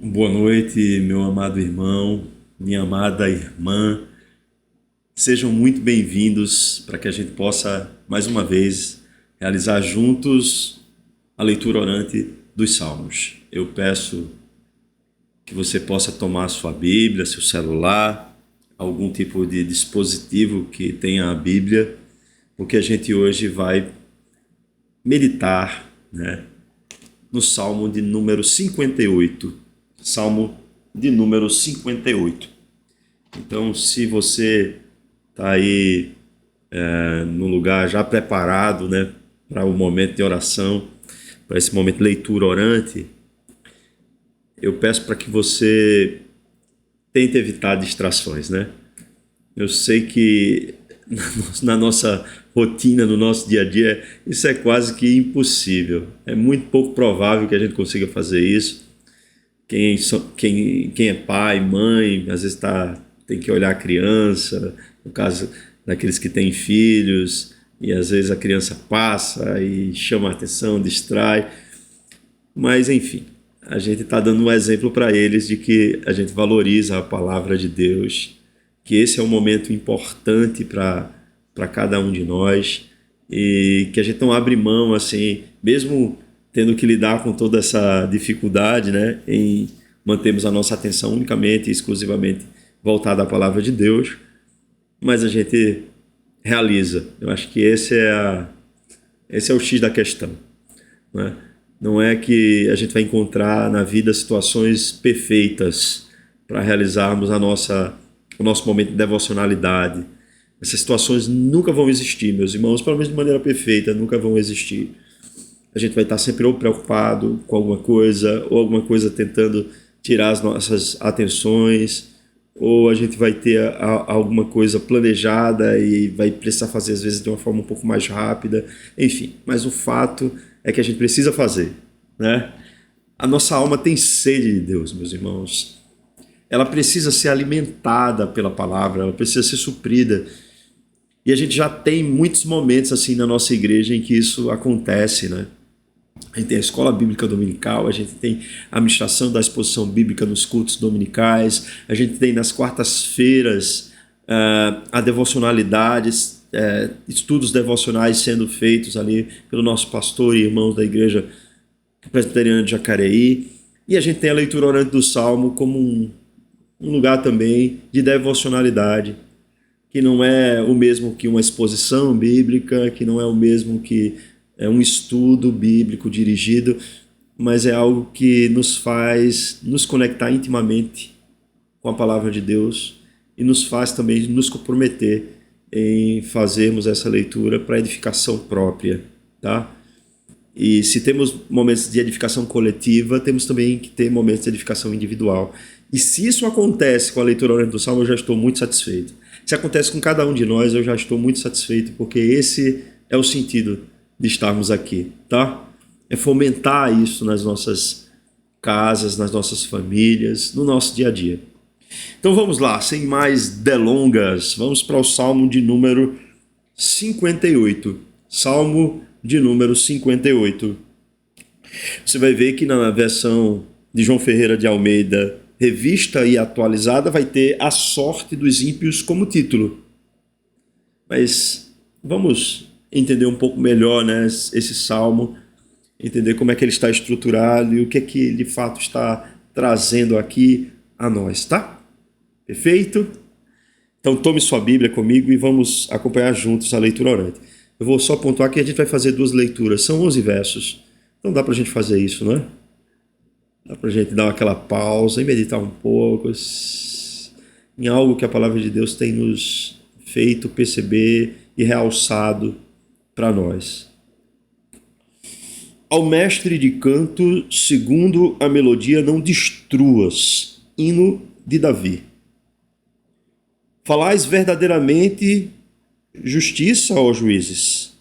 Boa noite, meu amado irmão, minha amada irmã. Sejam muito bem-vindos para que a gente possa, mais uma vez, realizar juntos a leitura orante dos Salmos. Eu peço que você possa tomar sua Bíblia, seu celular, algum tipo de dispositivo que tenha a Bíblia, porque a gente hoje vai meditar, no Salmo de número 58. Salmo de número 58. Então, se você está aí no lugar já preparado, para o momento de oração, para esse momento de leitura orante, eu peço para que você tente evitar distrações, Eu sei que na nossa rotina, no nosso dia a dia, isso é quase que impossível. É muito pouco provável que a gente consiga fazer isso. Quem é pai, mãe, às vezes tem que olhar a criança, no caso daqueles que têm filhos, e às vezes a criança passa e chama a atenção, distrai. Mas, enfim, a gente está dando um exemplo para eles de que a gente valoriza a palavra de Deus, que esse é um momento importante para cada um de nós e que a gente não abre mão, assim, mesmo tendo que lidar com toda essa dificuldade, em mantermos a nossa atenção unicamente e exclusivamente voltada à palavra de Deus, mas a gente realiza. Eu acho que esse é o X da questão, não é? Não é que a gente vai encontrar na vida situações perfeitas para realizarmos o nosso momento de devocionalidade. Essas situações nunca vão existir, meus irmãos, pelo menos de maneira perfeita, nunca vão existir. A gente vai estar sempre ou preocupado com alguma coisa, ou alguma coisa tentando tirar as nossas atenções, ou a gente vai ter alguma coisa planejada e vai precisar fazer às vezes de uma forma um pouco mais rápida, enfim. Mas o fato é que a gente precisa fazer, A nossa alma tem sede de Deus, meus irmãos. Ela precisa ser alimentada pela palavra, ela precisa ser suprida. E a gente já tem muitos momentos assim na nossa igreja em que isso acontece, A gente tem a escola bíblica dominical, a gente tem a administração da exposição bíblica nos cultos dominicais, a gente tem nas quartas-feiras a devocionalidade, estudos devocionais sendo feitos ali pelo nosso pastor e irmãos da igreja presbiteriana de Jacareí, e a gente tem a leitura orante do Salmo como um lugar também de devocionalidade, que não é o mesmo que uma exposição bíblica, que não é o mesmo que um estudo bíblico dirigido, mas é algo que nos faz nos conectar intimamente com a palavra de Deus e nos faz também nos comprometer em fazermos essa leitura para edificação própria, tá? E se temos momentos de edificação coletiva, temos também que ter momentos de edificação individual. E se isso acontece com a leitura orante do Salmo, eu já estou muito satisfeito. Se acontece com cada um de nós, eu já estou muito satisfeito, porque esse é o sentido de estarmos aqui, tá? É fomentar isso nas nossas casas, nas nossas famílias, no nosso dia a dia. Então vamos lá, sem mais delongas, vamos para o Salmo de número 58. Salmo de número 58. Você vai ver que na versão de João Ferreira de Almeida, revista e atualizada, vai ter a sorte dos ímpios como título. Mas vamos entender um pouco melhor, esse salmo, entender como é que ele está estruturado e o que é que de fato está trazendo aqui a nós, tá? Perfeito? Então tome sua Bíblia comigo e vamos acompanhar juntos a leitura orante. Eu vou só pontuar que a gente vai fazer duas leituras, são 11 versos, então dá pra gente fazer isso, Dá pra gente dar aquela pausa e meditar um pouco em algo que a palavra de Deus tem nos feito perceber e realçado para nós. Ao mestre de canto, segundo a melodia, não destruas. Hino de Davi. Falais verdadeiramente justiça, ó juízes.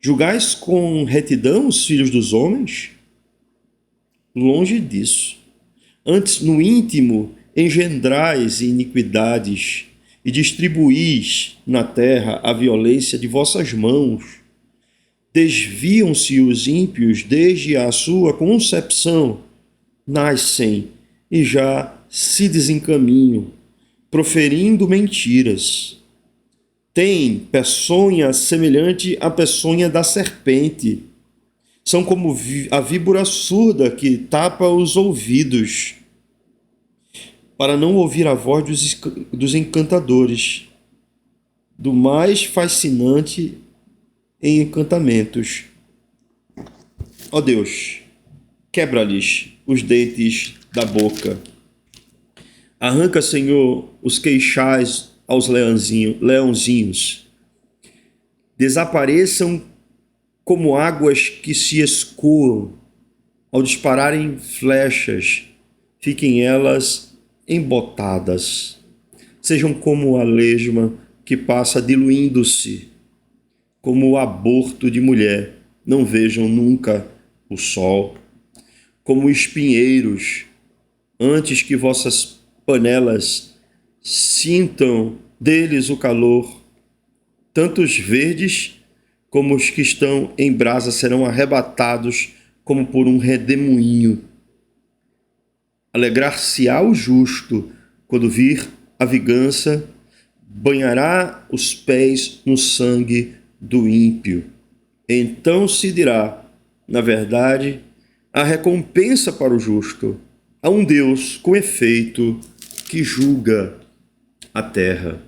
Julgais com retidão os filhos dos homens? Longe disso. Antes, no íntimo, engendrais iniquidades e distribuís na terra a violência de vossas mãos. Desviam-se os ímpios desde a sua concepção, nascem e já se desencaminham, proferindo mentiras. Têm peçonha semelhante à peçonha da serpente. São como a víbora surda que tapa os ouvidos, para não ouvir a voz dos encantadores, do mais fascinante em encantamentos. Ó Deus, quebra-lhes os dentes da boca. Arranca, Senhor, os queixais aos leãozinhos. Desapareçam como águas que se escoam. Ao dispararem flechas, fiquem elas embotadas. Sejam como a lesma que passa diluindo-se, como o aborto de mulher. Não vejam nunca o sol. Como espinheiros, antes que vossas panelas sintam deles o calor. Tanto os verdes como os que estão em brasa serão arrebatados como por um redemoinho. Alegrar-se-á o justo quando vir a vingança, banhará os pés no sangue do ímpio. Então se dirá, na verdade, a recompensa para o justo. Há um Deus, com efeito, que julga a terra.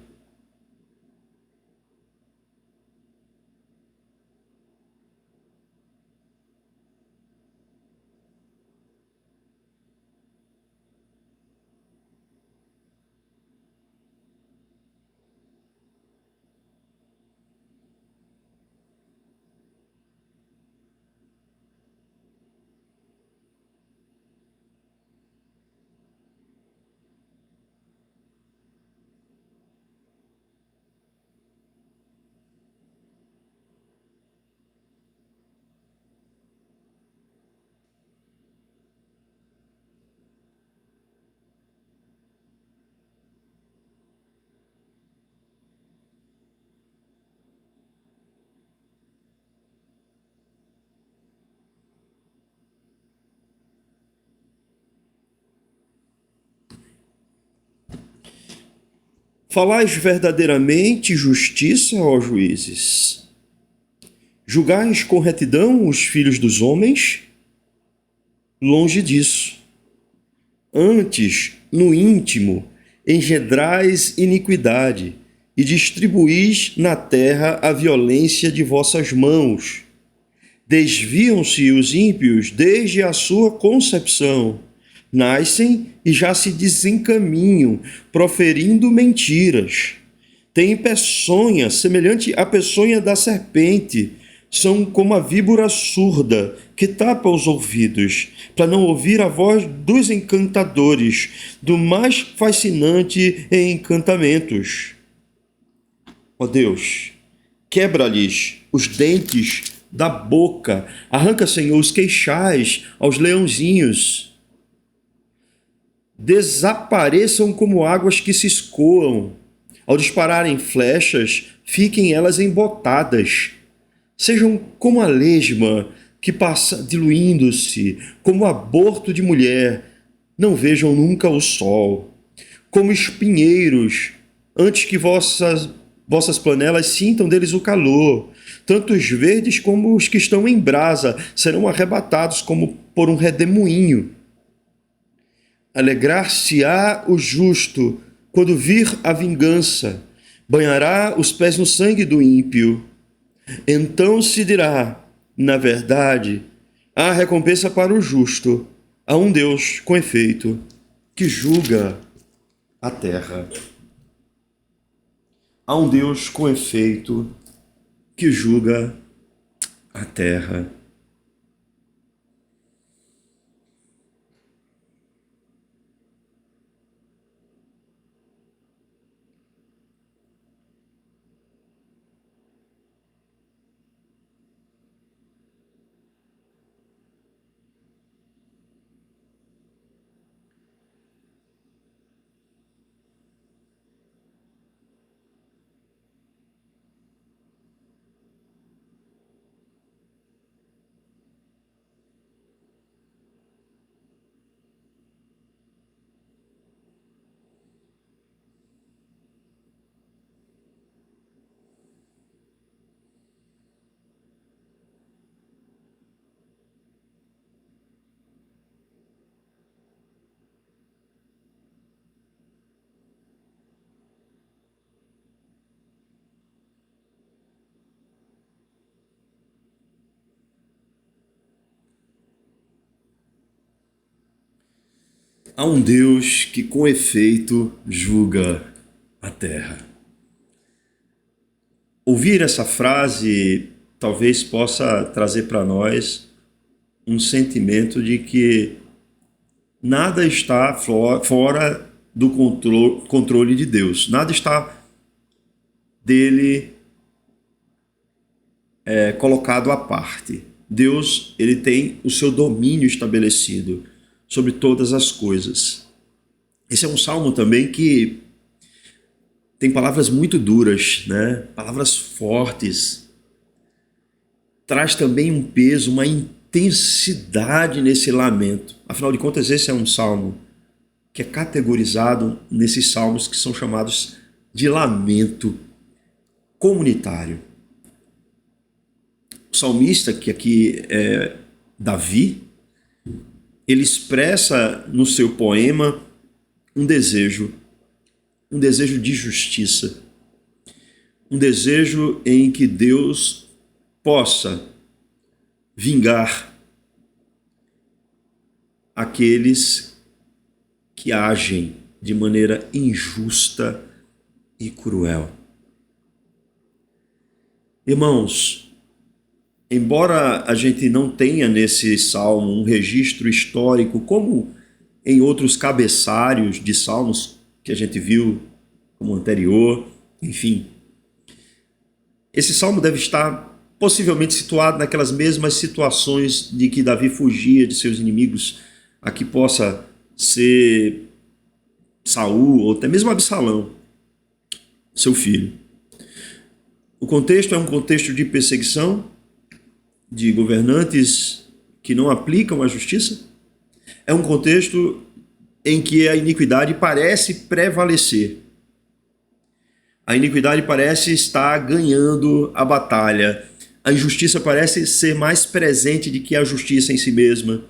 Falais verdadeiramente justiça, ó juízes? Julgais com retidão os filhos dos homens? Longe disso. Antes, no íntimo, engendrais iniquidade e distribuís na terra a violência de vossas mãos. Desviam-se os ímpios desde a sua concepção. Nascem e já se desencaminham, proferindo mentiras. Têm peçonha semelhante à peçonha da serpente. São como a víbora surda que tapa os ouvidos, para não ouvir a voz dos encantadores, do mais fascinante em encantamentos. Ó Deus, quebra-lhes os dentes da boca, arranca, Senhor, os queixais aos leãozinhos. Desapareçam como águas que se escoam. Ao dispararem flechas, fiquem elas embotadas. Sejam como a lesma que passa diluindo-se, como o aborto de mulher. Não vejam nunca o sol. Como espinheiros, antes que vossas panelas sintam deles o calor. Tanto os verdes como os que estão em brasa serão arrebatados como por um redemoinho. Alegrar-se-á o justo quando vir a vingança, banhará os pés no sangue do ímpio. Então se dirá, na verdade, há recompensa para o justo, há um Deus, com efeito, que julga a terra. Há um Deus, com efeito, que julga a terra. Há um Deus que com efeito julga a terra. Ouvir essa frase talvez possa trazer para nós um sentimento de que nada está fora do controle de Deus, nada está dele colocado à parte. Deus, ele tem o seu domínio estabelecido sobre todas as coisas. Esse é um salmo também que tem palavras muito duras, né? Palavras fortes. Traz também um peso, uma intensidade nesse lamento. Afinal de contas, esse é um salmo que é categorizado nesses salmos que são chamados de lamento comunitário. O salmista, que aqui é Davi, ele expressa no seu poema um desejo de justiça, um desejo em que Deus possa vingar aqueles que agem de maneira injusta e cruel. Irmãos, embora a gente não tenha nesse salmo um registro histórico, como em outros cabeçários de salmos que a gente viu como anterior, enfim, esse salmo deve estar possivelmente situado naquelas mesmas situações de que Davi fugia de seus inimigos, a que possa ser Saul ou até mesmo Absalão, seu filho. O contexto é um contexto de perseguição, de governantes que não aplicam a justiça. É um contexto em que a iniquidade parece prevalecer. A iniquidade parece estar ganhando a batalha. A injustiça parece ser mais presente do que a justiça em si mesma.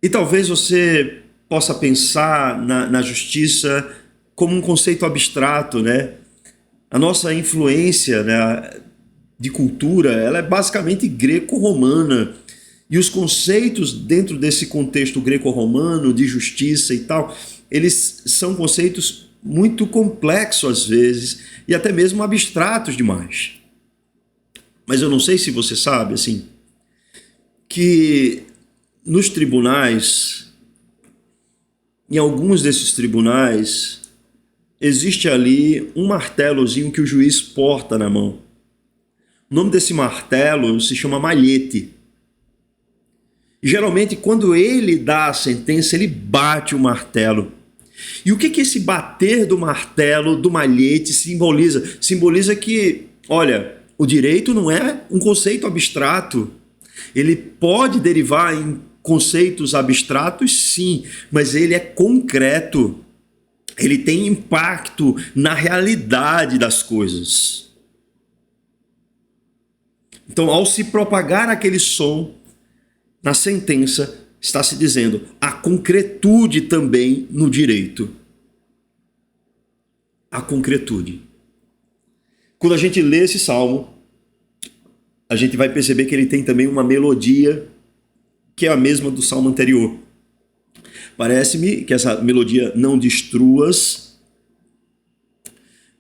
E talvez você possa pensar na justiça como um conceito abstrato, né? A nossa influência, né, de cultura, ela é basicamente greco-romana. E os conceitos dentro desse contexto greco-romano de justiça e tal, eles são conceitos muito complexos às vezes e até mesmo abstratos demais. Mas eu não sei se você sabe, assim, que nos tribunais, em alguns desses tribunais, existe ali um martelozinho que o juiz porta na mão. O nome desse martelo se chama malhete. E geralmente, quando ele dá a sentença, ele bate o martelo. E o que esse bater do martelo, do malhete, simboliza? Simboliza que, olha, o direito não é um conceito abstrato. Ele pode derivar em conceitos abstratos, sim, mas ele é concreto. Ele tem impacto na realidade das coisas. Então, ao se propagar aquele som, na sentença está se dizendo a concretude também no direito. A concretude. Quando a gente lê esse salmo, a gente vai perceber que ele tem também uma melodia que é a mesma do salmo anterior. Parece-me que essa melodia "não destruas"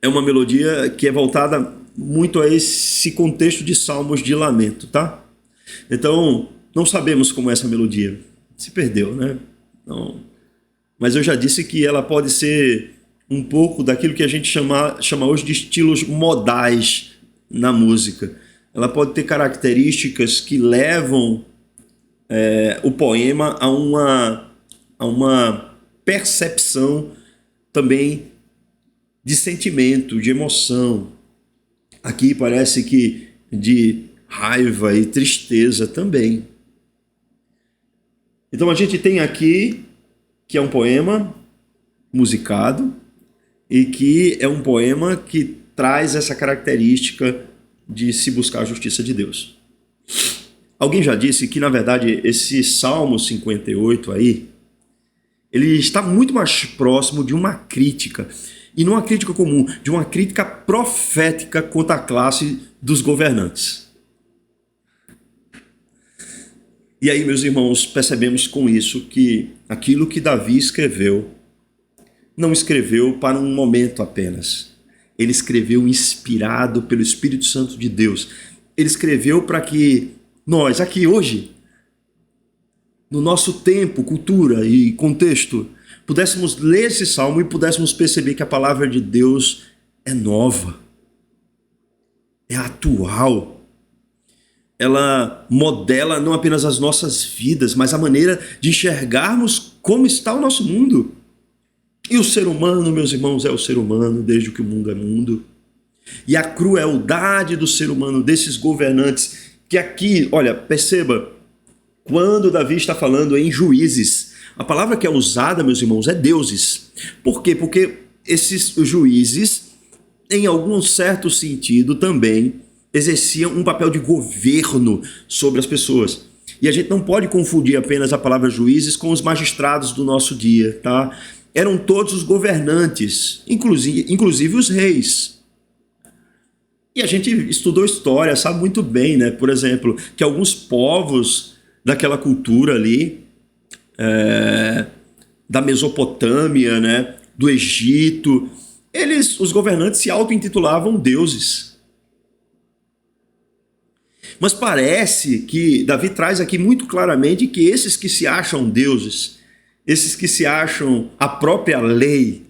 é uma melodia que é voltada muito a esse contexto de salmos de lamento, tá? Então, não sabemos como é essa melodia. Se perdeu, né? Não. Mas eu já disse que ela pode ser um pouco daquilo que a gente chama hoje de estilos modais na música. Ela pode ter características que levam o poema a uma percepção também de sentimento, de emoção. Aqui parece que de raiva e tristeza também. Então a gente tem aqui que é um poema musicado e que é um poema que traz essa característica de se buscar a justiça de Deus. Alguém já disse que, na verdade, esse Salmo 58 aí, ele está muito mais próximo de uma crítica, e não uma crítica comum, de uma crítica profética contra a classe dos governantes. E aí, meus irmãos, percebemos com isso que aquilo que Davi escreveu, não escreveu para um momento apenas. Ele escreveu inspirado pelo Espírito Santo de Deus. Ele escreveu para que nós, aqui hoje, no nosso tempo, cultura e contexto, pudéssemos ler esse salmo e pudéssemos perceber que a palavra de Deus é nova, é atual. Ela modela não apenas as nossas vidas, mas a maneira de enxergarmos como está o nosso mundo. E o ser humano, meus irmãos, é o ser humano desde que o mundo é mundo. E a crueldade do ser humano, desses governantes, que aqui, olha, perceba, quando Davi está falando em juízes, a palavra que é usada, meus irmãos, é deuses. Por quê? Porque esses juízes, em algum certo sentido, também exerciam um papel de governo sobre as pessoas. E a gente não pode confundir apenas a palavra juízes com os magistrados do nosso dia, tá? Eram todos os governantes, inclusive os reis. E a gente estudou história, sabe muito bem, né? Por exemplo, que alguns povos daquela cultura ali, da Mesopotâmia, né? Do Egito, os governantes se auto-intitulavam deuses. Mas parece que Davi traz aqui muito claramente que esses que se acham deuses, esses que se acham a própria lei,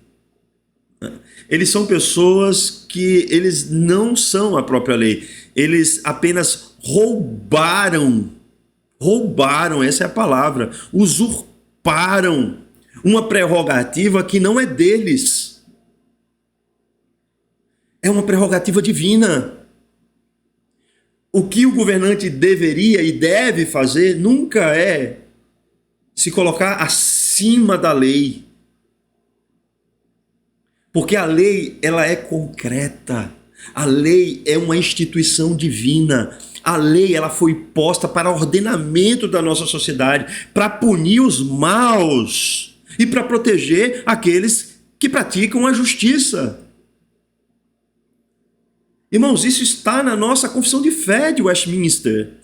eles são pessoas que eles não são a própria lei, eles apenas roubaram, essa é a palavra, usurparam uma prerrogativa que não é deles, é uma prerrogativa divina. O que o governante deveria e deve fazer nunca é se colocar acima da lei. Porque a lei, ela é concreta. A lei é uma instituição divina. A lei, ela foi posta para ordenamento da nossa sociedade, para punir os maus e para proteger aqueles que praticam a justiça. Irmãos, isso está na nossa confissão de fé de Westminster.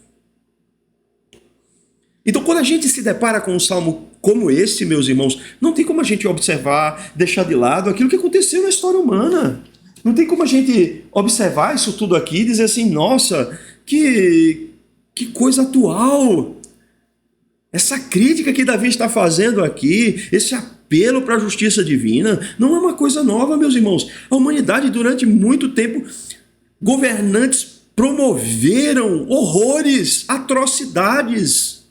Então, quando a gente se depara com um salmo como esse, meus irmãos, não tem como a gente observar, deixar de lado aquilo que aconteceu na história humana. Não tem como a gente observar isso tudo aqui e dizer assim, nossa, que coisa atual. Essa crítica que Davi está fazendo aqui, esse apelo para a justiça divina, não é uma coisa nova, meus irmãos. A humanidade, durante muito tempo, governantes promoveram horrores, atrocidades.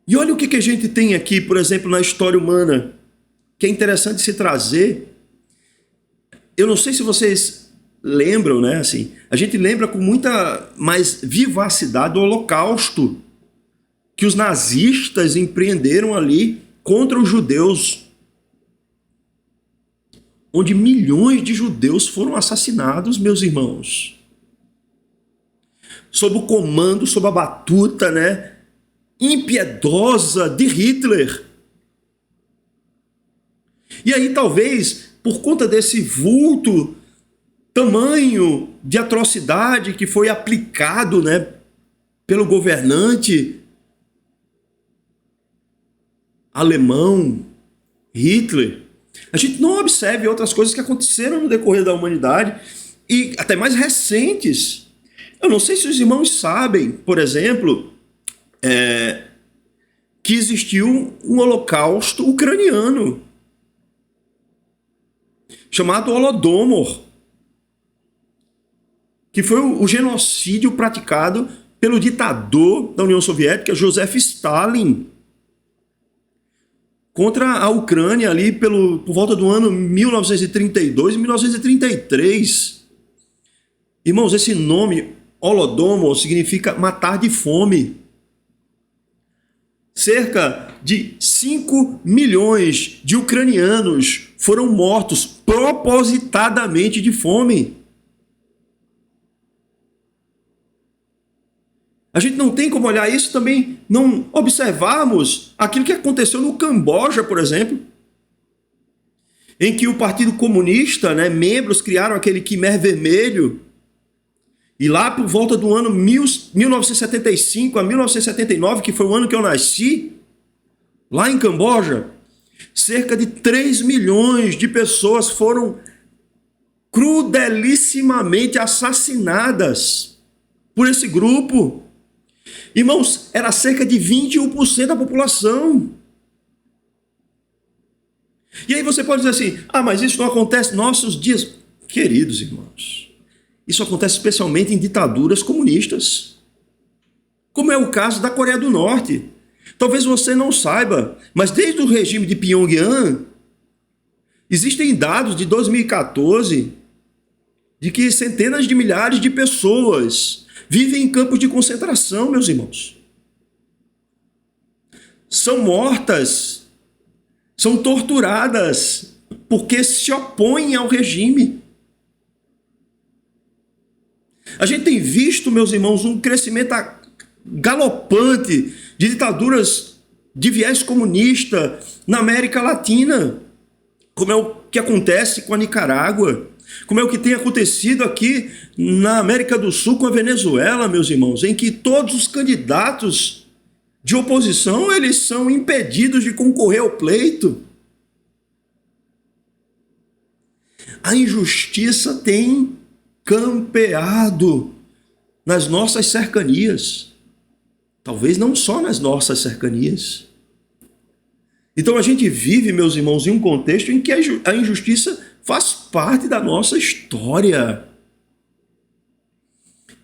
E olha o que a gente tem aqui, por exemplo, na história humana, que é interessante se trazer. Eu não sei se vocês lembram, né? Assim, a gente lembra com muita mais vivacidade do Holocausto que os nazistas empreenderam ali contra os judeus, onde milhões de judeus foram assassinados, meus irmãos, sob o comando, sob a batuta, né, impiedosa de Hitler. E aí talvez, por conta desse vulto, tamanho de atrocidade que foi aplicado, né, pelo governante alemão, Hitler, a gente não observe outras coisas que aconteceram no decorrer da humanidade e até mais recentes. Eu não sei se os irmãos sabem, por exemplo, que existiu um holocausto ucraniano chamado Holodomor, que foi o genocídio praticado pelo ditador da União Soviética, Joseph Stalin, contra a Ucrânia ali por volta do ano 1932 e 1933. Irmãos, esse nome, Holodomor, significa matar de fome. Cerca de 5 milhões de ucranianos foram mortos propositadamente de fome. A gente não tem como olhar isso também, não observarmos aquilo que aconteceu no Camboja, por exemplo, em que o Partido Comunista, né, membros criaram aquele Khmer Vermelho, E lá por volta do ano 1975 a 1979, que foi o ano que eu nasci, lá em Camboja, cerca de 3 milhões de pessoas foram crudelissimamente assassinadas por esse grupo. Irmãos, era cerca de 21% da população. E aí você pode dizer assim, mas isso não acontece nos nossos dias. Queridos irmãos, isso acontece especialmente em ditaduras comunistas, como é o caso da Coreia do Norte. Talvez você não saiba, mas desde o regime de Pyongyang, existem dados de 2014 de que centenas de milhares de pessoas vivem em campos de concentração, meus irmãos. São mortas, são torturadas, porque se opõem ao regime. A gente tem visto, meus irmãos, um crescimento galopante de ditaduras de viés comunista na América Latina, como é o que acontece com a Nicarágua, como é o que tem acontecido aqui na América do Sul com a Venezuela, meus irmãos, em que todos os candidatos de oposição, eles são impedidos de concorrer ao pleito. A injustiça tem campeado nas nossas cercanias. Talvez não só nas nossas cercanias. Então a gente vive, meus irmãos, em um contexto em que a injustiça faz parte da nossa história.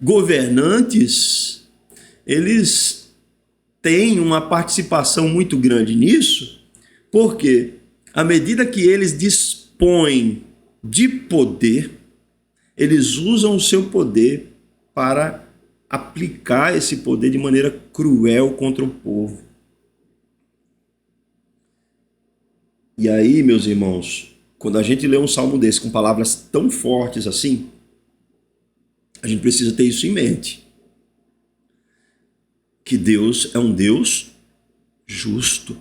Governantes, eles têm uma participação muito grande nisso, porque à medida que eles dispõem de poder, eles usam o seu poder para aplicar esse poder de maneira cruel contra o povo. E aí, meus irmãos, quando a gente lê um salmo desse com palavras tão fortes assim, a gente precisa ter isso em mente. Que Deus é um Deus justo.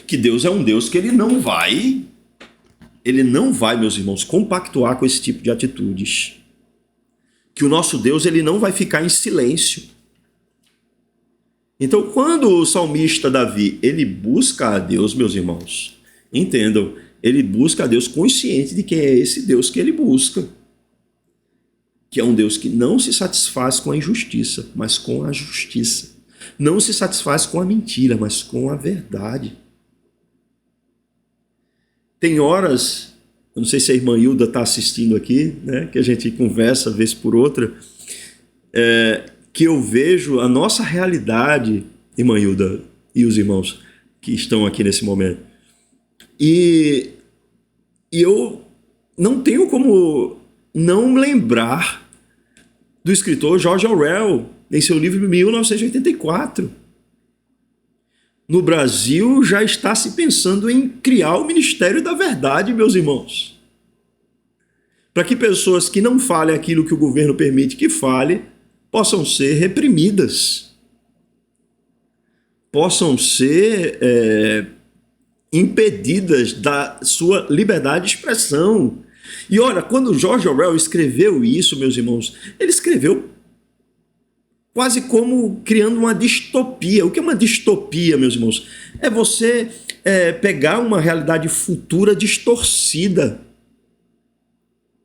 Que Deus é um Deus que ele não vai, meus irmãos, compactuar com esse tipo de atitudes. Que o nosso Deus, ele não vai ficar em silêncio. Então, quando o salmista Davi, ele busca a Deus, meus irmãos, entendam, ele busca a Deus consciente de quem é esse Deus que ele busca. Que é um Deus que não se satisfaz com a injustiça, mas com a justiça. Não se satisfaz com a mentira, mas com a verdade. Tem horas, eu não sei se a irmã Hilda está assistindo aqui, né, que a gente conversa vez por outra, que eu vejo a nossa realidade, irmã Hilda e os irmãos que estão aqui nesse momento. E eu não tenho como não lembrar do escritor George Orwell, em seu livro 1984. No Brasil já está se pensando em criar o Ministério da Verdade, meus irmãos. Para que pessoas que não falem aquilo que o governo permite que fale, possam ser reprimidas. Possam ser impedidas da sua liberdade de expressão. E olha, quando George Orwell escreveu isso, meus irmãos, ele escreveu quase como criando uma distopia. O que é uma distopia, meus irmãos? É você pegar uma realidade futura distorcida.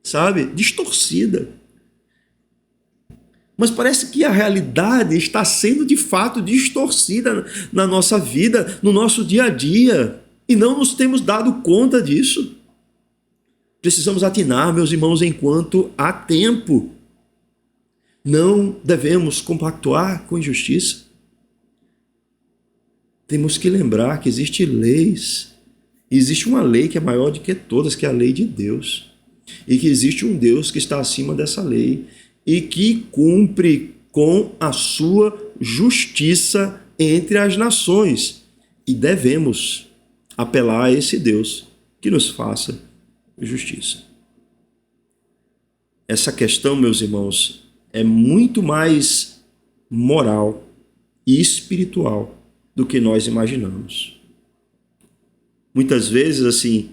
Sabe? Distorcida. Mas parece que a realidade está sendo de fato distorcida na nossa vida, no nosso dia a dia. E não nos temos dado conta disso. Precisamos atinar, meus irmãos, enquanto há tempo. Não devemos compactuar com injustiça. Temos que lembrar que existem leis. Existe uma lei que é maior do que todas, que é a lei de Deus. E que existe um Deus que está acima dessa lei e que cumpre com a sua justiça entre as nações. E devemos apelar a esse Deus que nos faça justiça. Essa questão, meus irmãos, é muito mais moral e espiritual do que nós imaginamos. Muitas vezes, assim,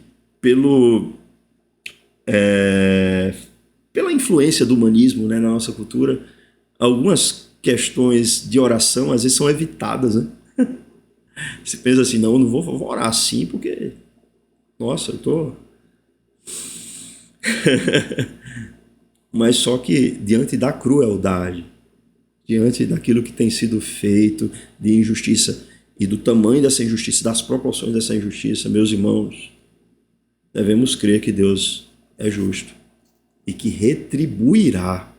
pela influência do humanismo, né, na nossa cultura, algumas questões de oração às vezes são evitadas, né? Você pensa assim, não, eu não vou orar assim porque, nossa, eu tô... Mas só que diante da crueldade, diante daquilo que tem sido feito de injustiça e do tamanho dessa injustiça, das proporções dessa injustiça, meus irmãos, devemos crer que Deus é justo e que retribuirá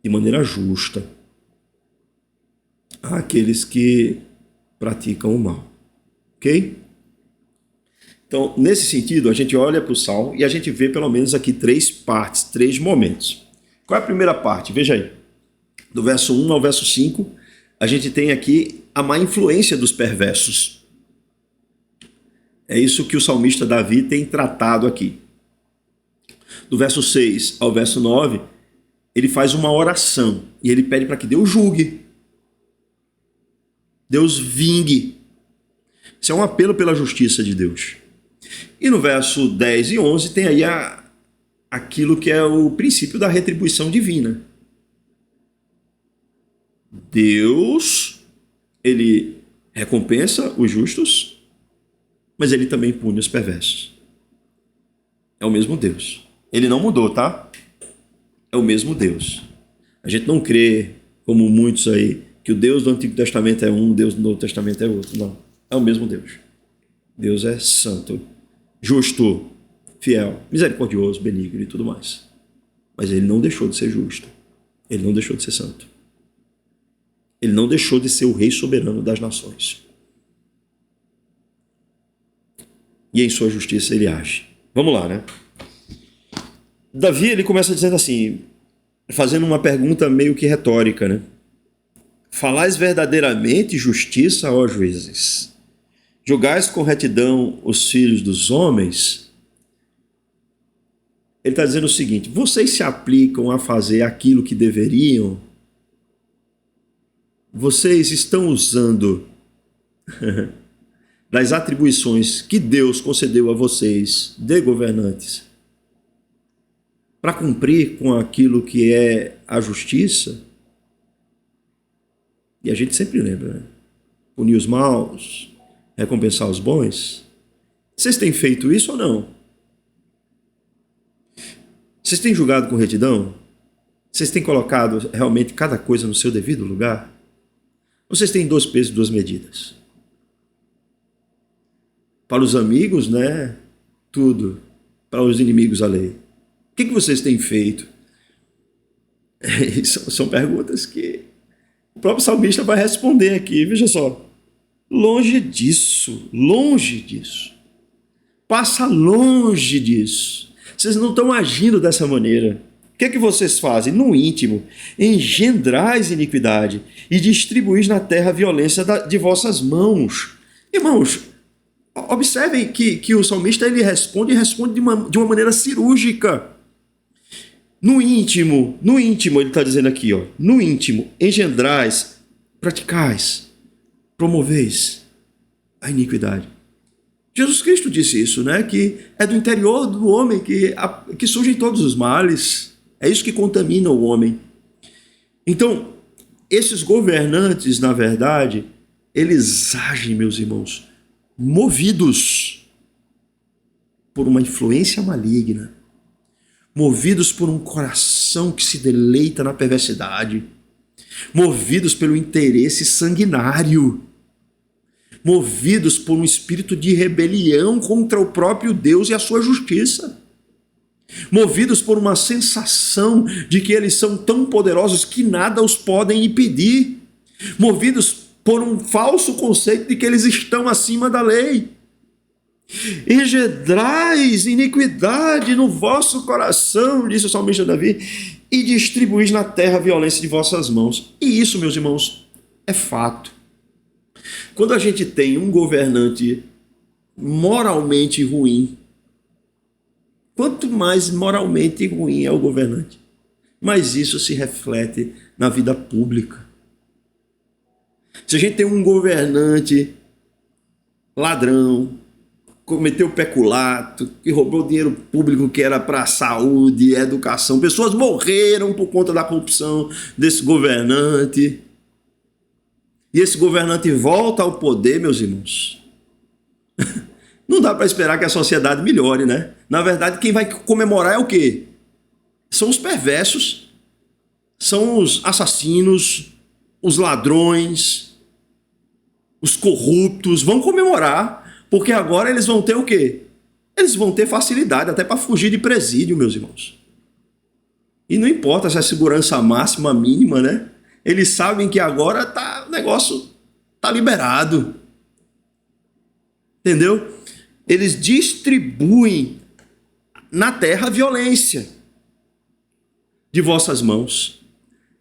de maneira justa àqueles que praticam o mal. Ok? Então, nesse sentido, a gente olha para o Salmo e a gente vê pelo menos aqui 3 partes, 3 momentos. Qual é a primeira parte? Veja aí. Do verso 1 ao verso 5, a gente tem aqui a má influência dos perversos. É isso que o salmista Davi tem tratado aqui. Do verso 6 ao verso 9, ele faz uma oração e ele pede para que Deus julgue. Deus vingue. Isso é um apelo pela justiça de Deus. E no verso 10 e 11 tem aí aquilo que é o princípio da retribuição divina. Deus, ele recompensa os justos, mas ele também pune os perversos. É o mesmo Deus. Ele não mudou, tá? É o mesmo Deus. A gente não crê, como muitos aí, que o Deus do Antigo Testamento é um, o Deus do Novo Testamento é outro. Não. É o mesmo Deus. Deus é santo, justo, fiel, misericordioso, benigno e tudo mais. Mas ele não deixou de ser justo. Ele não deixou de ser santo. Ele não deixou de ser o rei soberano das nações. E em sua justiça ele age. Vamos lá, né? Davi, ele começa dizendo assim, fazendo uma pergunta meio que retórica, né? Falais verdadeiramente justiça, ó juízes? Julgais com retidão os filhos dos homens? Ele está dizendo o seguinte, vocês se aplicam a fazer aquilo que deveriam? Vocês estão usando das atribuições que Deus concedeu a vocês de governantes para cumprir com aquilo que é a justiça? E a gente sempre lembra, né? Punir os maus, recompensar os bons. Vocês têm feito isso ou não? Vocês têm julgado com retidão? Vocês têm colocado realmente cada coisa no seu devido lugar? Vocês têm 2 pesos e 2 medidas? Para os amigos, né? Tudo. Para os inimigos, a lei. O que vocês têm feito? São perguntas que o próprio salmista vai responder aqui. Veja só. Longe disso. Longe disso. Passa longe disso. Vocês não estão agindo dessa maneira. O que vocês fazem? No íntimo, engendrais iniquidade e distribuís na terra a violência de vossas mãos. Irmãos, observem que o salmista ele responde de uma maneira cirúrgica. No íntimo, ele está dizendo aqui, ó, no íntimo, engendrais, praticais, promoveis a iniquidade. Jesus Cristo disse isso, né? Que é do interior do homem que surgem todos os males. É isso que contamina o homem. Então, esses governantes, na verdade, eles agem, meus irmãos, movidos por uma influência maligna, movidos por um coração que se deleita na perversidade, movidos pelo interesse sanguinário, movidos por um espírito de rebelião contra o próprio Deus e a sua justiça, movidos por uma sensação de que eles são tão poderosos que nada os podem impedir, movidos por um falso conceito de que eles estão acima da lei. Engendrais iniquidade no vosso coração, disse o salmista Davi, e distribuís na terra a violência de vossas mãos. E isso, meus irmãos, é fato. Quando a gente tem um governante moralmente ruim, quanto mais moralmente ruim é o governante, mais isso se reflete na vida pública. Se a gente tem um governante ladrão, cometeu peculato, que roubou dinheiro público que era para saúde, educação. Pessoas morreram por conta da corrupção desse governante. E esse governante volta ao poder, meus irmãos. Não dá para esperar que a sociedade melhore, né? Na verdade, quem vai comemorar é o quê? São os perversos, são os assassinos, os ladrões, os corruptos. Vão comemorar, porque agora eles vão ter o quê? Eles vão ter facilidade até para fugir de presídio, meus irmãos. E não importa se é segurança máxima, mínima, né? Eles sabem que agora o negócio tá liberado. Entendeu? Eles distribuem na terra a violência de vossas mãos.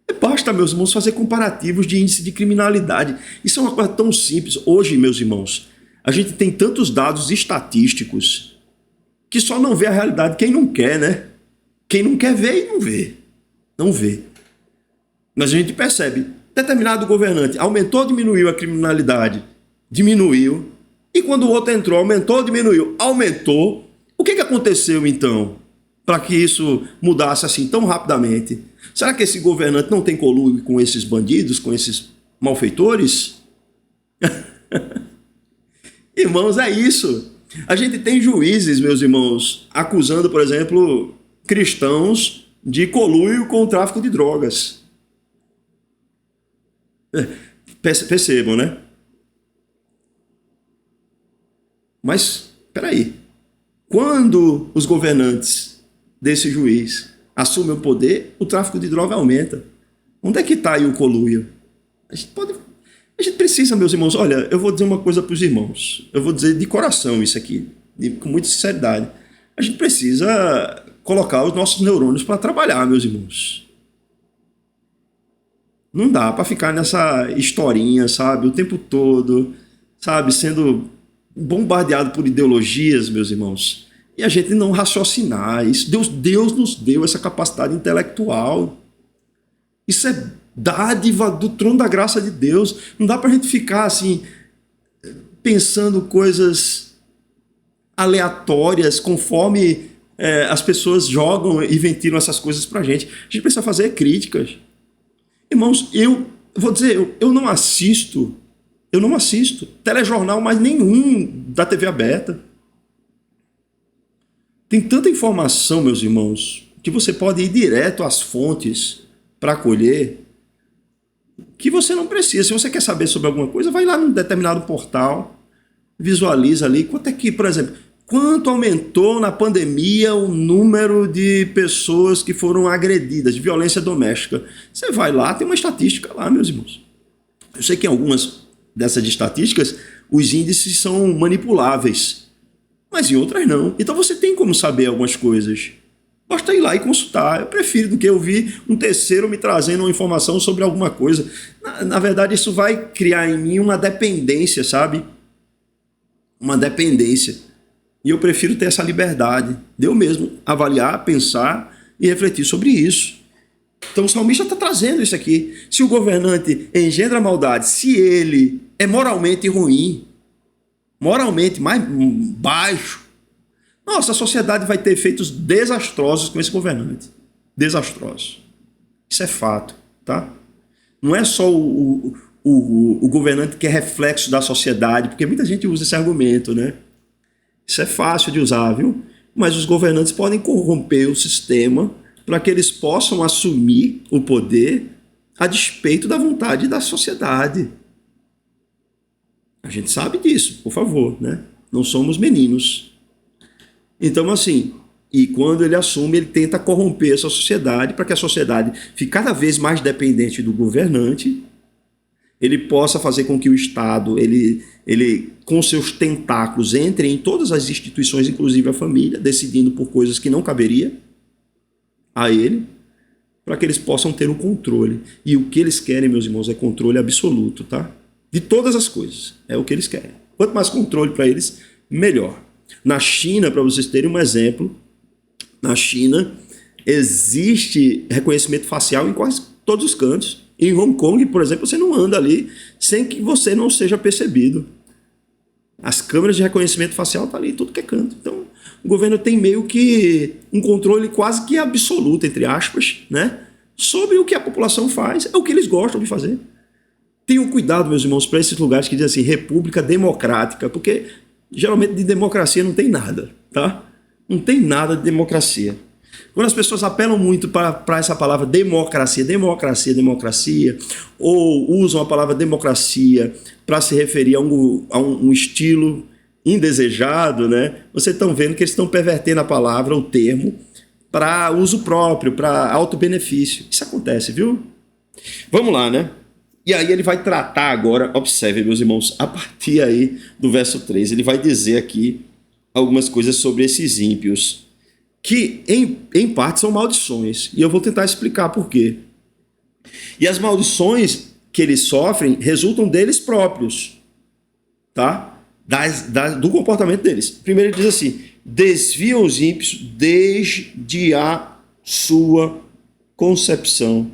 E basta, meus irmãos, fazer comparativos de índice de criminalidade. Isso é uma coisa tão simples. Hoje, meus irmãos, a gente tem tantos dados estatísticos que só não vê a realidade quem não quer, né? Quem não quer ver e não vê. Não vê. Mas a gente percebe, determinado governante aumentou ou diminuiu a criminalidade? Diminuiu. E quando o outro entrou, aumentou ou diminuiu? Aumentou. O que aconteceu então para que isso mudasse assim tão rapidamente? Será que esse governante não tem conluio com esses bandidos, com esses malfeitores? Irmãos, é isso. A gente tem juízes, meus irmãos, acusando, por exemplo, cristãos de conluio com o tráfico de drogas. Percebam, né? Mas, espera aí. Quando os governantes desse juiz assumem o poder, o tráfico de droga aumenta. Onde é que está aí o conluio? A gente precisa, meus irmãos, olha, eu vou dizer uma coisa para os irmãos. Eu vou dizer de coração isso aqui, com muita sinceridade. A gente precisa colocar os nossos neurônios para trabalhar, meus irmãos. Não dá para ficar nessa historinha, sabe, o tempo todo, sabe, sendo bombardeado por ideologias, meus irmãos, e a gente não raciocinar. Isso, Deus nos deu essa capacidade intelectual. Isso é dádiva do trono da graça de Deus. Não dá para a gente ficar assim, pensando coisas aleatórias, conforme as pessoas jogam e ventilam essas coisas para a gente. A gente precisa fazer críticas. Irmãos, eu vou dizer, eu não assisto telejornal mais nenhum da TV aberta. Tem tanta informação, meus irmãos, que você pode ir direto às fontes para colher, que você não precisa. Se você quer saber sobre alguma coisa, vai lá num determinado portal, visualiza ali, quanto é que, por exemplo, quanto aumentou na pandemia o número de pessoas que foram agredidas, de violência doméstica. Você vai lá, tem uma estatística lá, meus irmãos. Eu sei que em algumas dessas estatísticas, os índices são manipuláveis, mas em outras não. Então você tem como saber algumas coisas. Basta ir lá e consultar. Eu prefiro do que ouvir um terceiro me trazendo uma informação sobre alguma coisa. Na verdade, isso vai criar em mim uma dependência, sabe? Uma dependência. E eu prefiro ter essa liberdade de eu mesmo avaliar, pensar e refletir sobre isso. Então o salmista está trazendo isso aqui. Se o governante engendra maldade, se ele é moralmente ruim, moralmente mais baixo, nossa, a sociedade vai ter efeitos desastrosos com esse governante. Desastrosos. Isso é fato, tá? Não é só o governante que é reflexo da sociedade, porque muita gente usa esse argumento, né? Isso é fácil de usar, viu? Mas os governantes podem corromper o sistema para que eles possam assumir o poder a despeito da vontade da sociedade. A gente sabe disso, por favor, né? Não somos meninos. Então, assim, e quando ele assume, ele tenta corromper essa sociedade para que a sociedade fique cada vez mais dependente do governante, ele possa fazer com que o Estado, ele com seus tentáculos, entre em todas as instituições, inclusive a família, decidindo por coisas que não caberia a ele, para que eles possam ter o controle. E o que eles querem, meus irmãos, é controle absoluto, tá? De todas as coisas, é o que eles querem. Quanto mais controle para eles, melhor. Na China, para vocês terem um exemplo, na China existe reconhecimento facial em quase todos os cantos. Em Hong Kong, por exemplo, você não anda ali sem que você não seja percebido. As câmeras de reconhecimento facial estão ali em tudo que é canto. Então, o governo tem meio que um controle quase que absoluto, entre aspas, né, sobre o que a população faz, é o que eles gostam de fazer. Tenham cuidado, meus irmãos, para esses lugares que dizem assim, república democrática, porque geralmente de democracia não tem nada, tá? Não tem nada de democracia. Quando as pessoas apelam muito para essa palavra democracia, democracia, democracia, ou usam a palavra democracia para se referir a um estilo indesejado, né? Vocês estão vendo que eles estão pervertendo a palavra, o termo, para uso próprio, para auto-benefício. Isso acontece, viu? Vamos lá, né? E aí ele vai tratar agora, observe, meus irmãos, a partir aí do verso 3, ele vai dizer aqui algumas coisas sobre esses ímpios, que em parte são maldições, e eu vou tentar explicar por quê. E as maldições que eles sofrem resultam deles próprios, tá? Do comportamento deles. Primeiro ele diz assim, desviam os ímpios desde a sua concepção,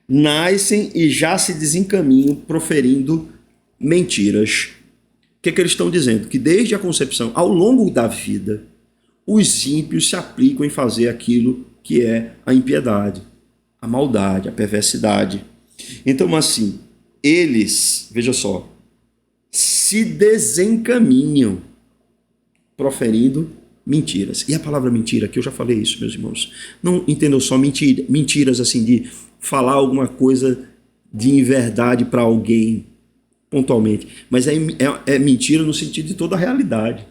nascem e já se desencaminham proferindo mentiras. O que eles estão dizendo? Que desde a concepção, ao longo da vida, os ímpios se aplicam em fazer aquilo que é a impiedade, a maldade, a perversidade. Então, assim, eles, veja só, se desencaminham proferindo mentiras. E a palavra mentira, que eu já falei isso, meus irmãos, não entendam só mentiras assim de falar alguma coisa de inverdade para alguém, pontualmente, mas é mentira no sentido de toda a realidade.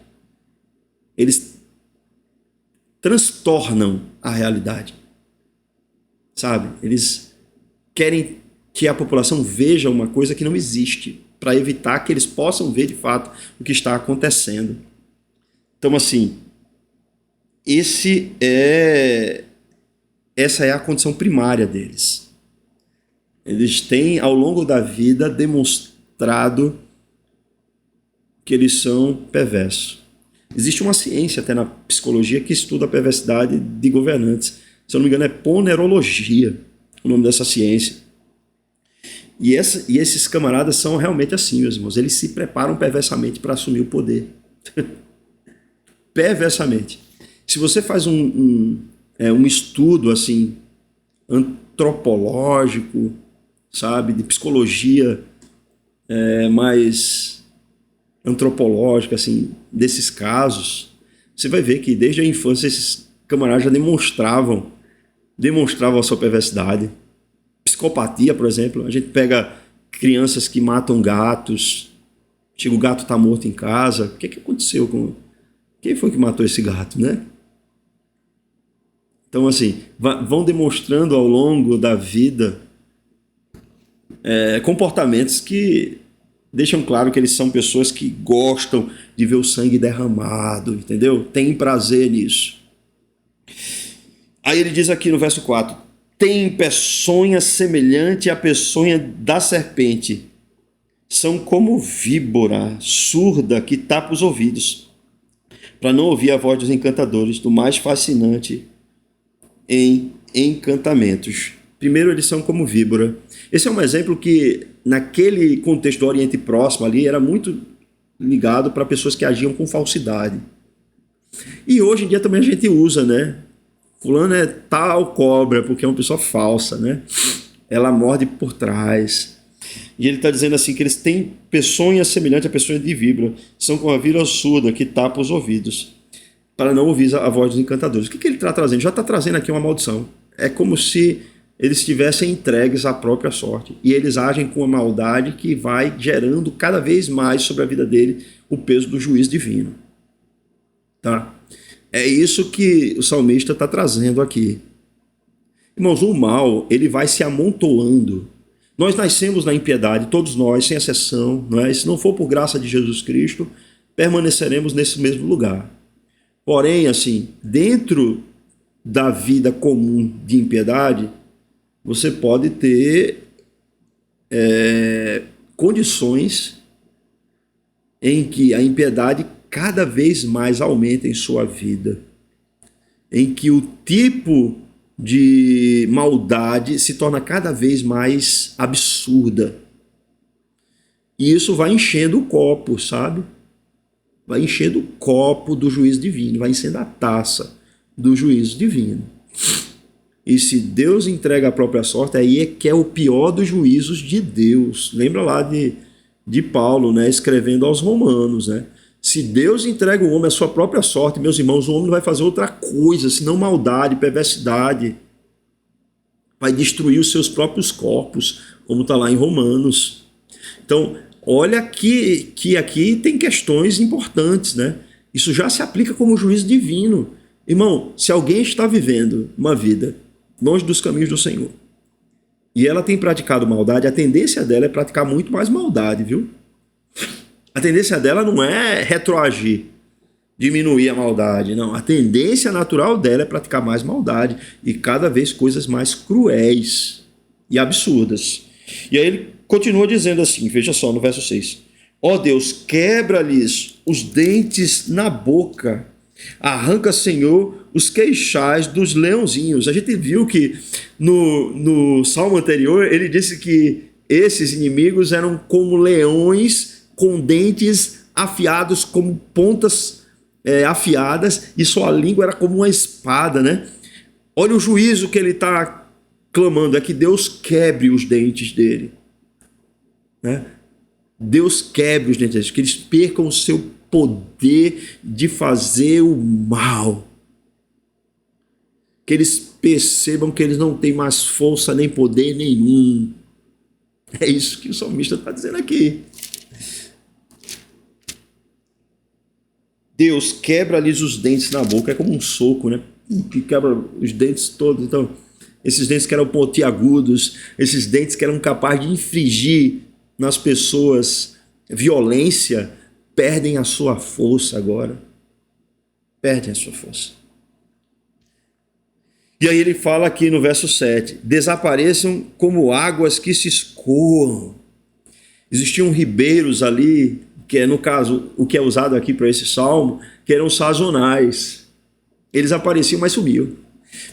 Eles transtornam a realidade, sabe? Eles querem que a população veja uma coisa que não existe, para evitar que eles possam ver de fato o que está acontecendo. Então, assim, essa é a condição primária deles. Eles têm, ao longo da vida, demonstrado que eles são perversos. Existe uma ciência até na psicologia que estuda a perversidade de governantes. Se eu não me engano, é ponerologia, o nome dessa ciência. E esses camaradas são realmente assim, meus irmãos. Eles se preparam perversamente para assumir o poder. Perversamente. Se você faz um estudo assim antropológico, sabe, de psicologia mais antropológica, assim, desses casos, você vai ver que desde a infância esses camaradas já demonstravam a sua perversidade. Psicopatia, por exemplo, a gente pega crianças que matam gatos, chega o gato está morto em casa, o que aconteceu com... Quem foi que matou esse gato, né? Então, assim, vão demonstrando ao longo da vida comportamentos que deixam claro que eles são pessoas que gostam de ver o sangue derramado, entendeu? Tem prazer nisso. Aí ele diz aqui no verso 4, tem peçonha semelhante à peçonha da serpente, são como víbora surda que tapa os ouvidos, para não ouvir a voz dos encantadores, do mais fascinante em encantamentos. Primeiro, eles são como víbora. Esse é um exemplo que, naquele contexto do Oriente Próximo ali, era muito ligado para pessoas que agiam com falsidade. E hoje em dia também a gente usa, né? Fulano é tal cobra, porque é uma pessoa falsa, né? Ela morde por trás. E ele está dizendo assim que eles têm peçonha semelhante à peçonha de víbora, são como a víbora surda que tapa os ouvidos, para não ouvir a voz dos encantadores. O que ele está trazendo? Já está trazendo aqui uma maldição. É como se eles estivessem entregues à própria sorte. E eles agem com uma maldade que vai gerando cada vez mais sobre a vida dele o peso do juízo divino. Tá? É isso que o salmista está trazendo aqui. Irmãos, o mal, ele vai se amontoando. Nós nascemos na impiedade, todos nós, sem exceção. Não é? Se não for por graça de Jesus Cristo, permaneceremos nesse mesmo lugar. Porém, assim, dentro da vida comum de impiedade, você pode ter condições em que a impiedade cada vez mais aumenta em sua vida, em que o tipo de maldade se torna cada vez mais absurda. E isso vai enchendo o copo, sabe? vai enchendo o copo do juízo divino, vai enchendo a taça do juízo divino. E se Deus entrega a própria sorte, aí é que é o pior dos juízos de Deus. Lembra lá de Paulo, né, escrevendo aos Romanos, né? Se Deus entrega o homem a sua própria sorte, meus irmãos, o homem não vai fazer outra coisa, senão maldade, perversidade. Vai destruir os seus próprios corpos, como está lá em Romanos. Então, olha que aqui tem questões importantes, né? Isso já se aplica como juízo divino. Irmão, se alguém está vivendo uma vida longe dos caminhos do Senhor e ela tem praticado maldade, a tendência dela é praticar muito mais maldade, viu? A tendência dela não é retroagir, diminuir a maldade, não. A tendência natural dela é praticar mais maldade e cada vez coisas mais cruéis e absurdas. E aí ele continua dizendo assim, veja só no verso 6. Ó Deus, quebra-lhes os dentes na boca, arranca, Senhor, os queixais dos leãozinhos. A gente viu que no salmo anterior ele disse que esses inimigos eram como leões com dentes afiados, como pontas afiadas, e sua língua era como uma espada, né? Olha o juízo que ele está clamando, é que Deus quebre os dentes dele, né? Deus quebre os dentes deles, que eles percam o seu poder de fazer o mal, que eles percebam que eles não têm mais força nem poder nenhum. É isso que o salmista está dizendo aqui. Deus quebra-lhes os dentes na boca, é como um soco, né? Que quebra os dentes todos. Então, esses dentes que eram pontiagudos, esses dentes que eram capazes de infligir nas pessoas violência, perdem a sua força agora. Perdem a sua força. E aí ele fala aqui no verso 7, desapareçam como águas que se escoam. Existiam ribeiros ali, que é no caso o que é usado aqui para esse salmo, que eram sazonais. Eles apareciam, mas sumiam.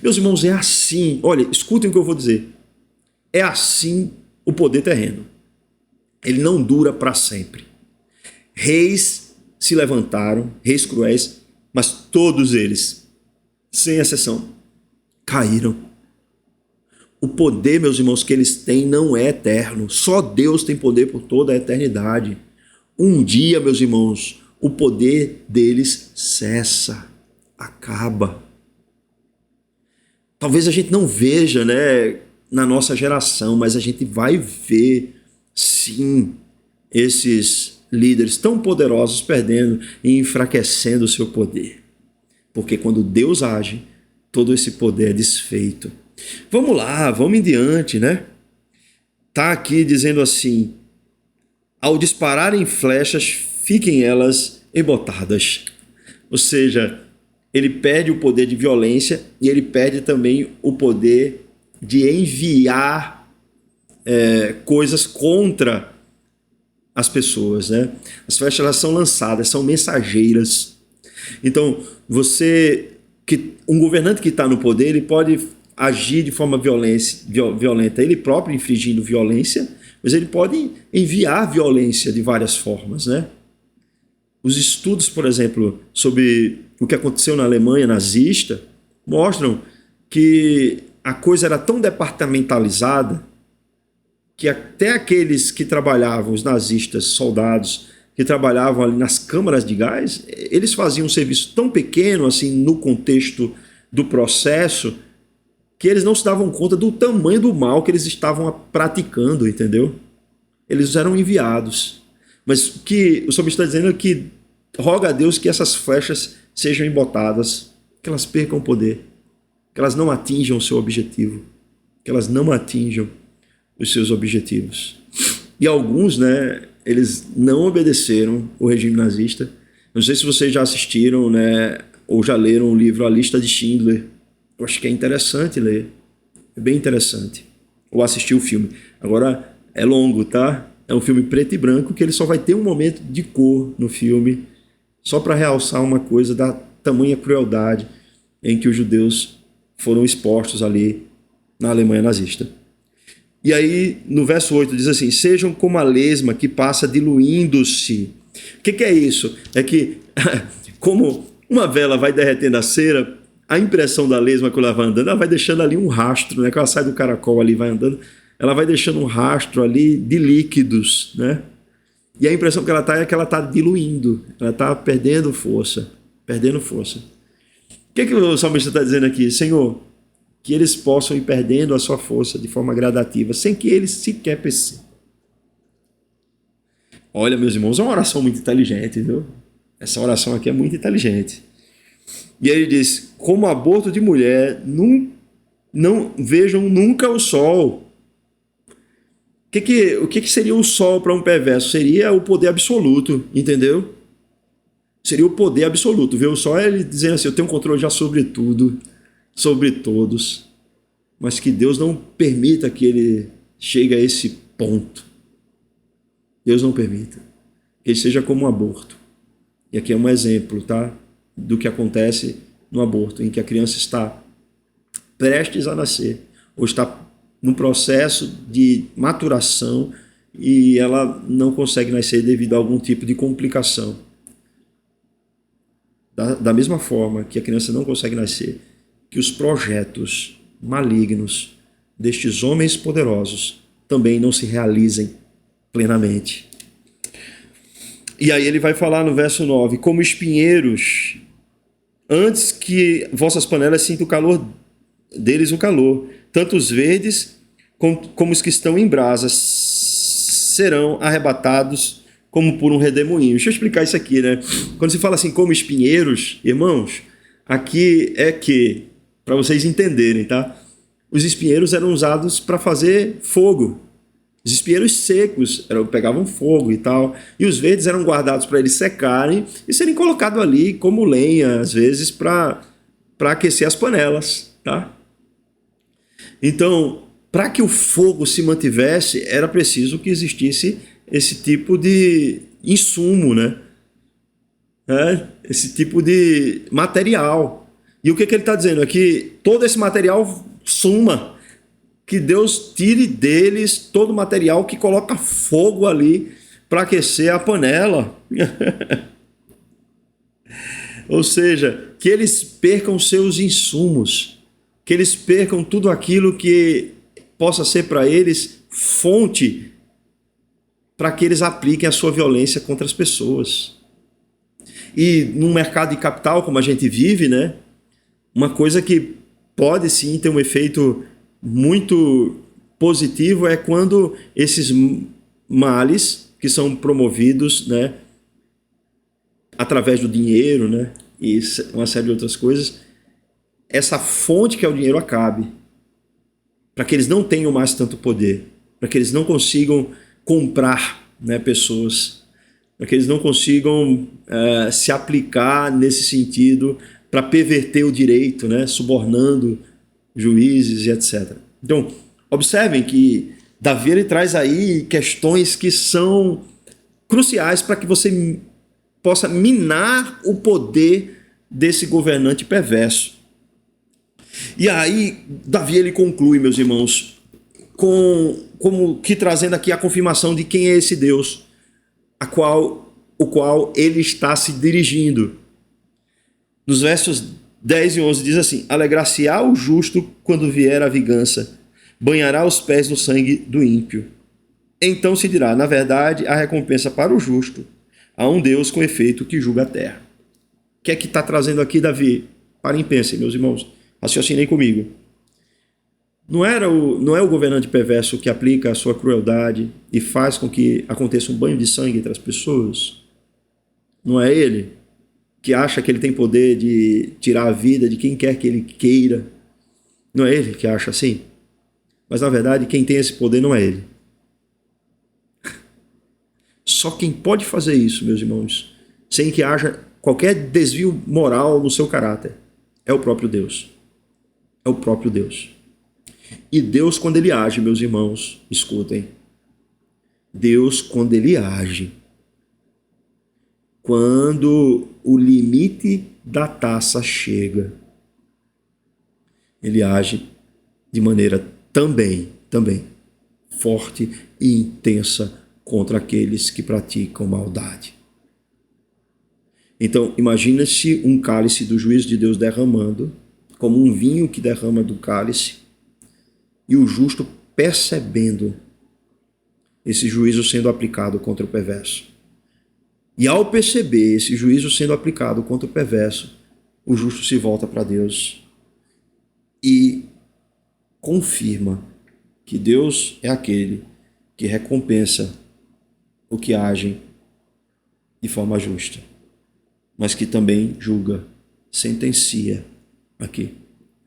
Meus irmãos, é assim, olha, escutem o que eu vou dizer. É assim o poder terreno. Ele não dura para sempre. Reis se levantaram, reis cruéis, mas todos eles, sem exceção, caíram. O poder, meus irmãos, que eles têm não é eterno. Só Deus tem poder por toda a eternidade. Um dia, meus irmãos, o poder deles cessa, acaba. Talvez a gente não veja, né, na nossa geração, mas a gente vai ver, sim, esses líderes tão poderosos perdendo e enfraquecendo o seu poder. Porque quando Deus age, todo esse poder é desfeito. Vamos lá, vamos em diante, né? Está aqui dizendo assim, ao dispararem flechas, fiquem elas embotadas. Ou seja, ele perde o poder de violência e ele perde também o poder de enviar coisas contra as pessoas, né? As flechas elas são lançadas, são mensageiras. Então, um governante que está no poder, ele pode agir de forma violenta, ele próprio infligindo violência, mas ele pode enviar violência de várias formas, né? Os estudos, por exemplo, sobre o que aconteceu na Alemanha nazista, mostram que a coisa era tão departamentalizada que até aqueles que trabalhavam, os nazistas, soldados, que trabalhavam ali nas câmaras de gás, eles faziam um serviço tão pequeno, assim, no contexto do processo, que eles não se davam conta do tamanho do mal que eles estavam praticando, entendeu? Eles eram enviados. Mas o que o salmista está dizendo é que roga a Deus que essas flechas sejam embotadas, que elas percam o poder, que elas não atinjam o seu objetivo, que elas não atinjam os seus objetivos. E alguns, né, eles não obedeceram o regime nazista. Não sei se vocês já assistiram, né, ou já leram o livro A Lista de Schindler. Eu acho que é interessante ler. É bem interessante. Ou assistir o filme. Agora, é longo, tá? É um filme preto e branco que ele só vai ter um momento de cor no filme, só para realçar uma coisa da tamanha crueldade em que os judeus foram expostos ali na Alemanha nazista. E aí, no verso 8, diz assim, sejam como a lesma que passa diluindo-se O que é isso? É que, como uma vela vai derretendo a cera, a impressão da lesma que ela vai andando, ela vai deixando ali um rastro, né? Quando ela sai do caracol ali, vai andando, ela vai deixando um rastro ali de líquidos, né? E a impressão que ela está é que ela está diluindo, ela está perdendo força, perdendo força. O que o salmista está dizendo aqui? Senhor, que eles possam ir perdendo a sua força de forma gradativa, sem que eles sequer percebam. Olha, meus irmãos, é uma oração muito inteligente, viu? Essa oração aqui é muito inteligente. E aí ele diz, como aborto de mulher, não vejam nunca o sol. O que seria o sol para um perverso? Seria o poder absoluto, entendeu? Seria o poder absoluto. Ver o sol é ele dizendo assim, eu tenho controle já sobre tudo, sobre todos. Mas que Deus não permita que ele chegue a esse ponto. Deus não permita. Que ele seja como um aborto. E aqui é um exemplo, tá? Do que acontece no aborto, em que a criança está prestes a nascer, ou está num processo de maturação e ela não consegue nascer devido a algum tipo de complicação. Da mesma forma que a criança não consegue nascer, que os projetos malignos destes homens poderosos também não se realizem plenamente. E aí ele vai falar no verso 9, como espinheiros, antes que vossas panelas sintam o calor deles o calor, tanto os verdes como os que estão em brasas serão arrebatados como por um redemoinho. Deixa eu explicar isso aqui, né? Quando se fala assim como espinheiros, irmãos, aqui é que, para vocês entenderem, tá? Os espinheiros eram usados para fazer fogo. Os espinheiros secos pegavam fogo e tal, e os verdes eram guardados para eles secarem e serem colocados ali como lenha, às vezes, para aquecer as panelas, tá? Então, para que o fogo se mantivesse, era preciso que existisse esse tipo de insumo, né? Esse tipo de material. E o que ele está dizendo? É que todo esse material suma, que Deus tire deles todo o material que coloca fogo ali para aquecer a panela. Ou seja, que eles percam seus insumos, que eles percam tudo aquilo que possa ser para eles fonte para que eles apliquem a sua violência contra as pessoas. E num mercado de capital como a gente vive, né, uma coisa que pode sim ter um efeito muito positivo é quando esses males que são promovidos, né, através do dinheiro, né, e uma série de outras coisas, essa fonte que é o dinheiro acabe, para que eles não tenham mais tanto poder, para que eles não consigam comprar, né, pessoas, para que eles não consigam se aplicar nesse sentido para perverter o direito, né, subornando juízes e etc. Então, observem que Davi ele traz aí questões que são cruciais para que você possa minar o poder desse governante perverso. E aí, Davi ele conclui, meus irmãos, como que trazendo aqui a confirmação de quem é esse Deus, o qual ele está se dirigindo. Nos versos 10 e 11 diz assim, alegrar-se-á o justo quando vier a vingança, banhará os pés no sangue do ímpio. Então se dirá, na verdade, a recompensa para o justo, há um Deus com efeito que julga a terra. O que é que está trazendo aqui Davi? Parem e pensem, meus irmãos, raciocinem comigo. Não é o governante perverso que aplica a sua crueldade e faz com que aconteça um banho de sangue entre as pessoas? Não é ele que acha que ele tem poder de tirar a vida de quem quer que ele queira? Não é ele que acha assim? Mas, na verdade, quem tem esse poder não é ele. Só quem pode fazer isso, meus irmãos, sem que haja qualquer desvio moral no seu caráter, é o próprio Deus. É o próprio Deus. E Deus, quando ele age, meus irmãos, escutem, Deus, quando ele age, quando o limite da taça chega, ele age de maneira também forte e intensa contra aqueles que praticam maldade. Então, imagina-se um cálice do juízo de Deus derramando, como um vinho que derrama do cálice, e o justo percebendo esse juízo sendo aplicado contra o perverso. E ao perceber esse juízo sendo aplicado contra o perverso, o justo se volta para Deus e confirma que Deus é aquele que recompensa o que agem de forma justa, mas que também julga, sentencia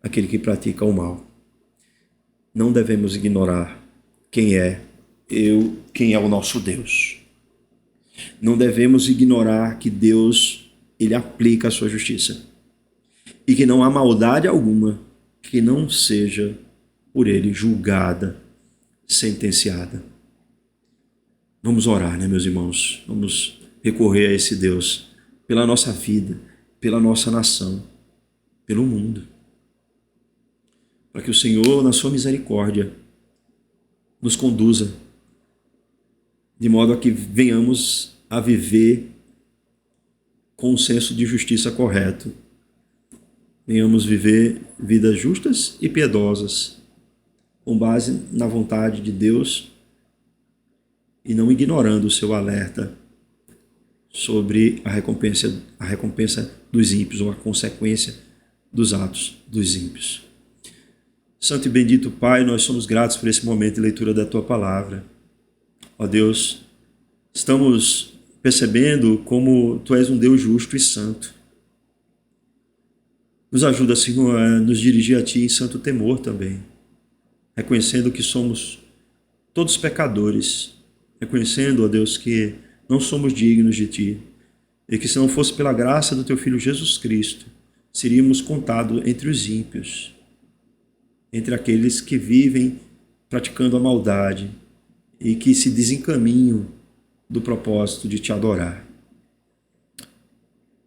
aquele que pratica o mal. Não devemos ignorar quem é o nosso Deus. Não devemos ignorar que Deus, ele aplica a sua justiça e que não há maldade alguma que não seja por ele julgada, sentenciada. Vamos orar, né, meus irmãos? Vamos recorrer a esse Deus pela nossa vida, pela nossa nação, pelo mundo. Para que o Senhor, na sua misericórdia, nos conduza de modo a que venhamos a viver com um senso de justiça correto. Venhamos viver vidas justas e piedosas, com base na vontade de Deus e não ignorando o seu alerta sobre a recompensa dos ímpios ou a consequência dos atos dos ímpios. Santo e bendito Pai, nós somos gratos por esse momento de leitura da Tua Palavra. Ó Deus, estamos percebendo como Tu és um Deus justo e santo. Nos ajuda, Senhor, a nos dirigir a Ti em santo temor também, reconhecendo que somos todos pecadores, reconhecendo, ó Deus, que não somos dignos de Ti, e que se não fosse pela graça do Teu Filho Jesus Cristo, seríamos contados entre os ímpios, entre aqueles que vivem praticando a maldade e que se desencaminham do propósito de Te adorar.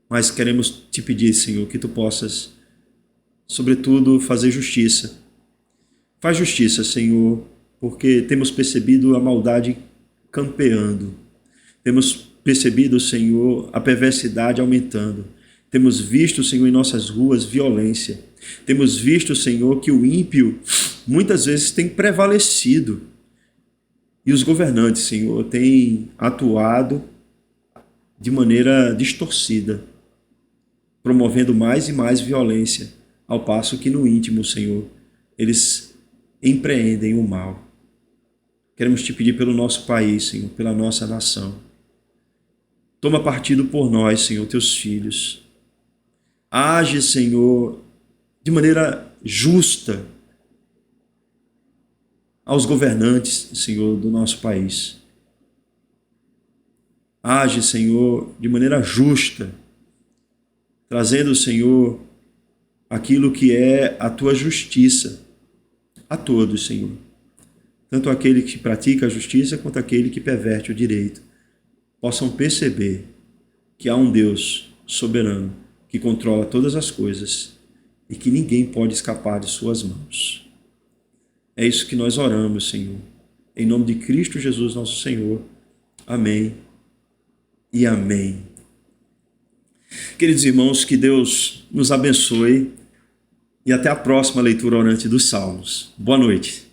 Mas queremos Te pedir, Senhor, que Tu possas, sobretudo, fazer justiça. Faz justiça, Senhor, porque temos percebido a maldade campeando. Temos percebido, Senhor, a perversidade aumentando. Temos visto, Senhor, em nossas ruas violência. Temos visto, Senhor, que o ímpio muitas vezes tem prevalecido. E os governantes, Senhor, têm atuado de maneira distorcida, promovendo mais e mais violência, ao passo que no íntimo, Senhor, eles empreendem o mal. Queremos Te pedir pelo nosso país, Senhor, pela nossa nação. Toma partido por nós, Senhor, Teus filhos. Age, Senhor, de maneira justa aos governantes, Senhor, do nosso país. Age, Senhor, de maneira justa, trazendo, Senhor, aquilo que é a Tua justiça a todos, Senhor. Tanto aquele que pratica a justiça quanto aquele que perverte o direito possam perceber que há um Deus soberano que controla todas as coisas e que ninguém pode escapar de suas mãos. É isso que nós oramos, Senhor. Em nome de Cristo Jesus, nosso Senhor. Amém e amém. Queridos irmãos, que Deus nos abençoe e até a próxima leitura orante dos Salmos. Boa noite.